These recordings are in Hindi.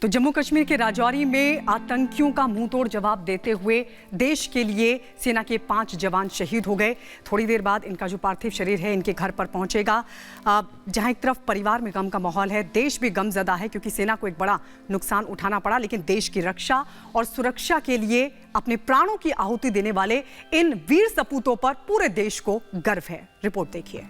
तो जम्मू कश्मीर के राजौरी में आतंकियों का मुंहतोड़ जवाब देते हुए देश के लिए सेना के 5 जवान शहीद हो गए। थोड़ी देर बाद इनका जो पार्थिव शरीर है इनके घर पर पहुंचेगा, जहां एक तरफ परिवार में गम का माहौल है, देश भी गमजदा है क्योंकि सेना को एक बड़ा नुकसान उठाना पड़ा, लेकिन देश की रक्षा और सुरक्षा के लिए अपने प्राणों की आहुति देने वाले इन वीर सपूतों पर पूरे देश को गर्व है। रिपोर्ट देखिए।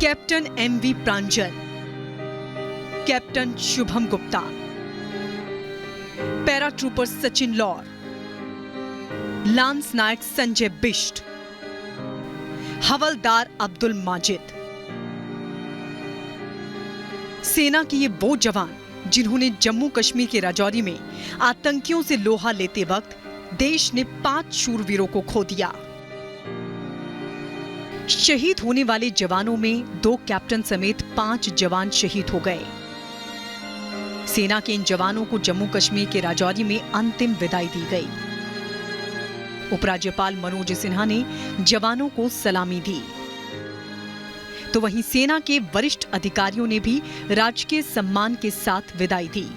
Captain MV Pranjal, captain Shubham Gupta, paratrooper Sachin Laur, lance naik Sanjay Bisht, havildar Abdul Majid. सेना के ये वो जवान जिन्होंने जम्मू कश्मीर के राजौरी में आतंकियों से लोहा लेते वक्त देश ने 5 शूरवीरों को खो दिया। शहीद होने वाले जवानों में 2 कैप्टन समेत 5 जवान शहीद हो गए। सेना के इन जवानों को जम्मू कश्मीर के राजौरी में अंतिम विदाई दी गई। उपराज्यपाल मनोज सिन्हा ने जवानों को सलामी दी, तो वहीं सेना के वरिष्ठ अधिकारियों ने भी राजकीय सम्मान के साथ विदाई दी।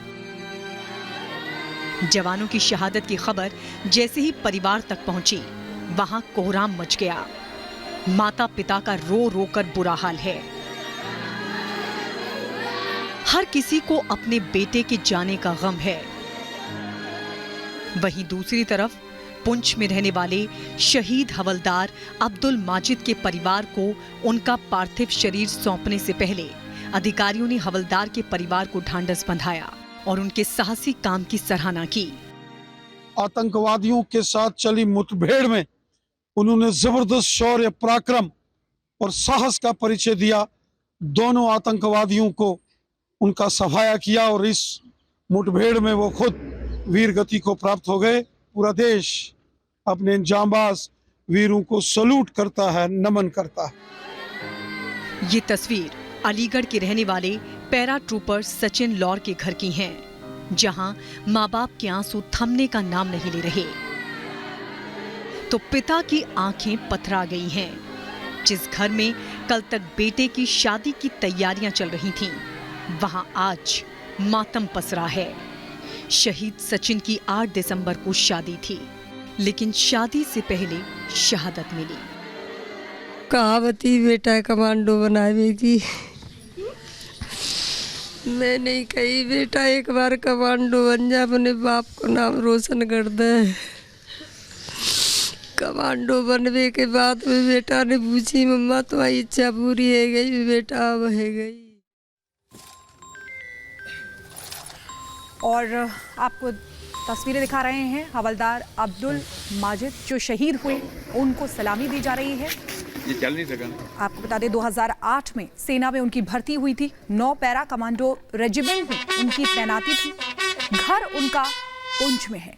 जवानों की शहादत की खबर जैसे ही परिवार तक पहुंची, वहां कोहराम मच गया। माता पिता का रो रो कर बुरा हाल है। हर किसी को अपने बेटे के जाने का गम है। वहीं दूसरी तरफ पुंछ में रहने वाले शहीद हवलदार अब्दुल माजिद के परिवार को उनका पार्थिव शरीर सौंपने से पहले अधिकारियों ने हवलदार के परिवार को ढांढस बंधाया और उनके साहसी काम की सराहना की। आतंकवादियों के साथ चली मुठभेड़ में उन्होंने जबरदस्त शौर्य, पराक्रम और साहस का परिचय दिया। दोनों आतंकवादियों को उनका सफाया किया और इस मुठभेड़ में वो खुद वीर गति को प्राप्त हो गए। पूरा देश अपने जांबाज वीरों को सैल्यूट करता है, नमन करता है। ये तस्वीर अलीगढ़ के रहने वाले पैरा ट्रूपर सचिन लौर के घर की हैं, जहां मां बाप के आंसू थमने का नाम नहीं ले रहे। तो पिता की आंखें पथरा गई हैं। जिस घर में कल तक बेटे की शादी की तैयारियां चल रही थीं, वहां आज मातम पसरा है। शहीद सचिन की 8 दिसंबर को शादी थी, लेकिन शादी से पहले शहादत मिली। कहावती बेटा कमांडो बनाएगी। मैं नहीं कही बेटा एक बार कमांडो बन जा, अपने बाप को नाम रोशन कर दे। कमांडो बनने के बाद में बेटा ने पूछी, मम्मा तुम्हारी इच्छा पूरी है गई? बेटा अब है गई। और आपको तस्वीरें दिखा रहे हैं हवलदार अब्दुल माजिद जो शहीद हुए, उनको सलामी दी जा रही है। ये चल नहीं सका। आपको बता दें 2008 में सेना में उनकी भर्ती हुई थी। 9 पैरा कमांडो रेजिमेंट में उनकी तैनाती थी। घर उनका पुंछ में है।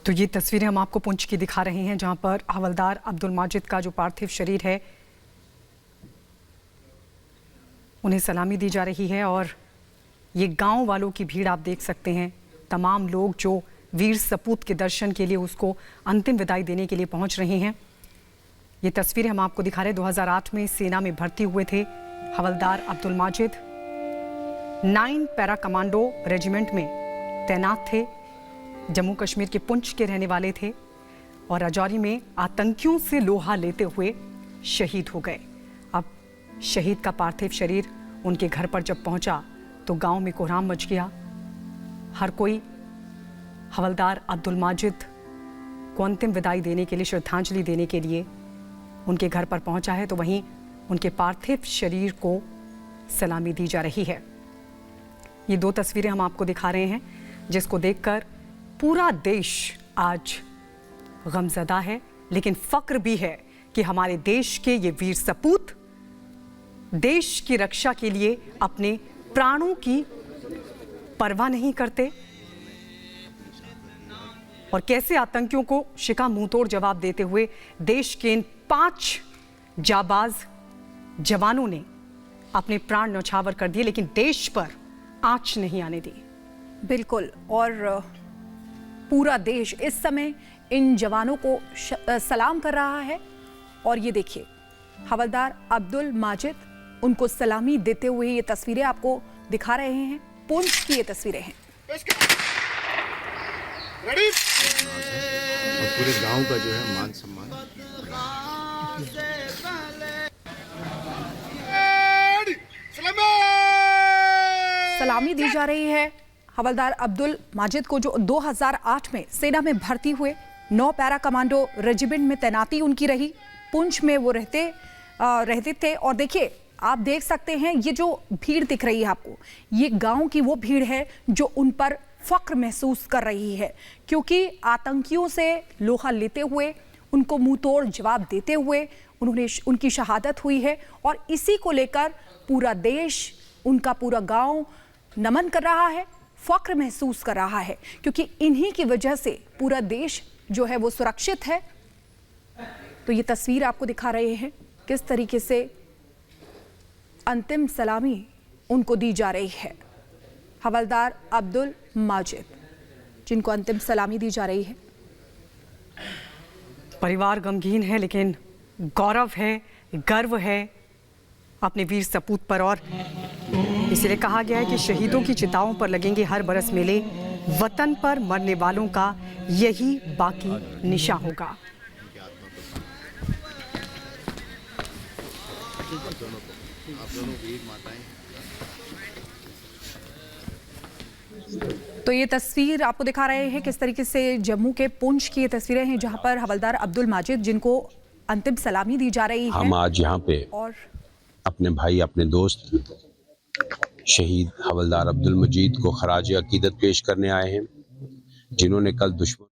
तो ये तस्वीरें हम आपको पुंछ की दिखा रहे हैं, जहां पर हवलदार अब्दुल माजिद का जो पार्थिव शरीर है उन्हें सलामी दी जा रही है। और ये गांव वालों की भीड़ आप देख सकते हैं। तमाम लोग जो वीर सपूत के दर्शन के लिए उसको अंतिम विदाई देने के लिए पहुंच रहे हैं। ये तस्वीरें हम आपको दिखा रहे हैं। 2008 में सेना में भर्ती हुए थे havildar Abdul Majid. 9 para commando regiment में तैनात थे। जम्मू कश्मीर के पुंछ के रहने वाले थे और राजौरी में आतंकियों से लोहा लेते हुए शहीद हो गए। अब शहीद का पार्थिव शरीर उनके घर पर जब पहुंचा तो गांव में कोहराम मच गया। हर कोई हवलदार अब्दुल माजिद को अंतिम विदाई देने के लिए, श्रद्धांजलि देने के लिए उनके घर पर पहुंचा है, तो वहीं उनके पार्थिव शरीर को सलामी दी जा रही है। ये दो तस्वीरें हम आपको दिखा रहे हैं जिसको देखकर पूरा देश आज गमज़दा है, लेकिन फक्र भी है कि हमारे देश के ये वीर सपूत देश की रक्षा के लिए अपने प्राणों की परवाह नहीं करते और कैसे आतंकियों को शिका मुंहतोड़ जवाब देते हुए देश के इन 5 जाबाज जवानों ने अपने प्राण न्यौछावर कर दिए, लेकिन देश पर आंच नहीं आने दी। बिल्कुल, और पूरा देश इस समय इन जवानों को सलाम कर रहा है। और ये देखिए, हवलदार अब्दुल माजिद उनको सलामी देते हुए ये तस्वीरें आपको दिखा रहे हैं। पुंछ की ये तस्वीरें हैं। और पूरे गांव का जो है मान सम्मान। सलामी दी जा रही है हवलदार अब्दुल माजिद को, जो 2008 में सेना में भर्ती हुए। 9 पैरा कमांडो रेजिमेंट में तैनाती उनकी रही। पुंछ में वो रहते थे। और देखिए, आप देख सकते हैं ये जो भीड़ दिख रही है आपको, ये गांव की वो भीड़ है जो उन पर फक्र महसूस कर रही है, क्योंकि आतंकियों से लोहा लेते हुए, उनको मुंहतोड़ जवाब देते हुए उनकी शहादत हुई है। और इसी को लेकर पूरा देश, उनका पूरा गांव नमन कर रहा है, फक्र महसूस कर रहा है, क्योंकि इन्हीं की वजह से पूरा देश जो है वो सुरक्षित है। तो ये तस्वीर आपको दिखा रहे हैं किस तरीके से अंतिम सलामी उनको दी जा रही है। हवलदार अब्दुल माजिद जिनको अंतिम सलामी दी जा रही है। परिवार गमगीन है, लेकिन गौरव है, गर्व है अपने वीर सपूत पर। और इसलिए कहा गया है कि शहीदों की चिताओं पर लगेंगे हर बरस मेले, वतन पर मरने वालों का यही बाकी निशा होगा। तो ये तस्वीर आपको दिखा रहे हैं किस तरीके से जम्मू के पुंछ की ये तस्वीरें हैं, जहां पर हवलदार अब्दुल माजिद जिनको अंतिम सलामी दी जा रही है। हम आज यहाँ पे और अपने भाई, अपने दोस्त शहीद हवलदार अब्दुल मजीद को खराज अकीदत पेश करने आए हैं, जिन्होंने कल दुश्मन